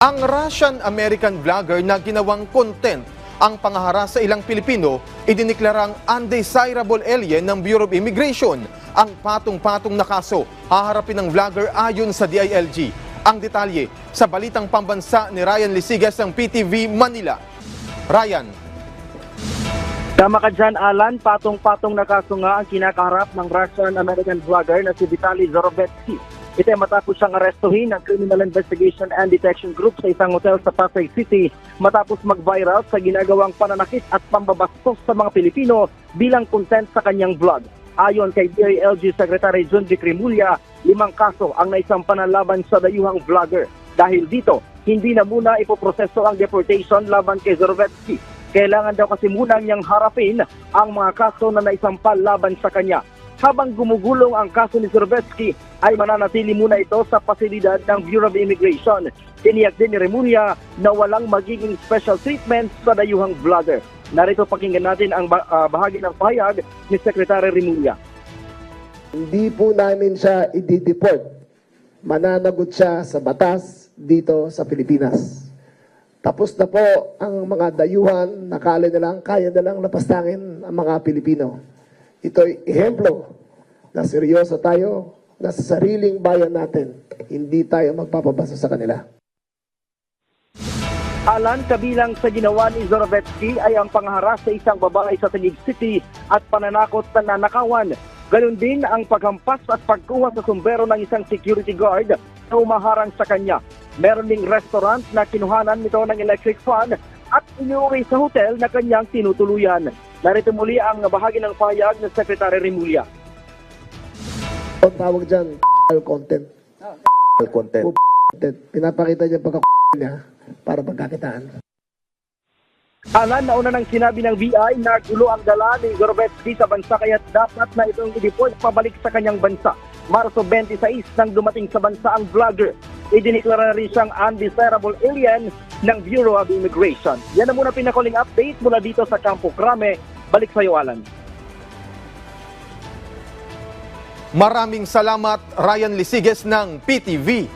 Ang Russian-American vlogger na ginawang content ang pangaharas sa ilang Pilipino, idiniklarang undesirable alien ng Bureau of Immigration. Ang patong-patong na kaso, haharapin ng vlogger ayon sa DILG. Ang detalye sa balitang pambansa ni Ryan Lisigas ng PTV Manila. Ryan. Tama ka dyan, Alan. Patong-patong na kaso nga ang kinakaharap ng Russian-American vlogger na si Vitaly Zorovetsky. Ito ay matapos siyang arestuhin ng Criminal Investigation and Detection Group sa isang hotel sa Pasay City matapos mag-viral sa ginagawang pananakit at pambabastos sa mga Pilipino bilang content sa kanyang vlog. Ayon kay DILG Secretary John Vic Remulla, 5 kaso ang naisampanan laban sa dayuhang vlogger. Dahil dito, hindi na muna ipoproseso ang deportation laban kay Zorovetsky. Kailangan daw kasi muna niyang harapin ang mga kaso na naisampal laban sa kanya. Habang gumugulong ang kaso ni Zorovetsky, ay mananatili muna ito sa pasilidad ng Bureau of Immigration. Tiniyak din ni Remulla na walang magiging special treatment sa dayuhang vlogger. Narito pakinggan natin ang bahagi ng pahayag ni Secretary Remulla. Hindi po namin siya i-deport. Mananagot siya sa batas dito sa Pilipinas. Tapos na po ang mga dayuhan, nakala na lang, kaya na lang napastangin ang mga Pilipino. Ito'y ehemplo na seryoso tayo na sa sariling bayan natin, hindi tayo magpapabasa sa kanila. Alan, kabilang sa ginawa ni Zorovetsky ay ang pangharas sa isang babae sa Taguig City at pananakot sa nanakawan. Ganon din ang paghampas at pagkuha sa sumbero ng isang security guard na umaharang sa kanya. Meron ding restaurant na kinuhanan nito ng electric fan at inuwi sa hotel na kanyang tinutuluyan. Narito muli ang bahagi ng pahayag ng Secretary Remulla. Ang tawag dyan, content. Content. Pinapakita niya pagka niya para pagkakitaan. Alan, nauna nang sinabi ng BI na gulo ang dala ni Zorovetsky sa bansa kaya dapat na itong i-deport pabalik sa kanyang bansa. Marso 26 nang dumating sa bansa ang vlogger. Idiniklara rin siyang undesirable alien ng Bureau of Immigration. Yan na muna pinakuling update mula dito sa Campo Crame. Balik sa iyo, Alan. Maraming salamat, Ryan Lisigas ng PTV.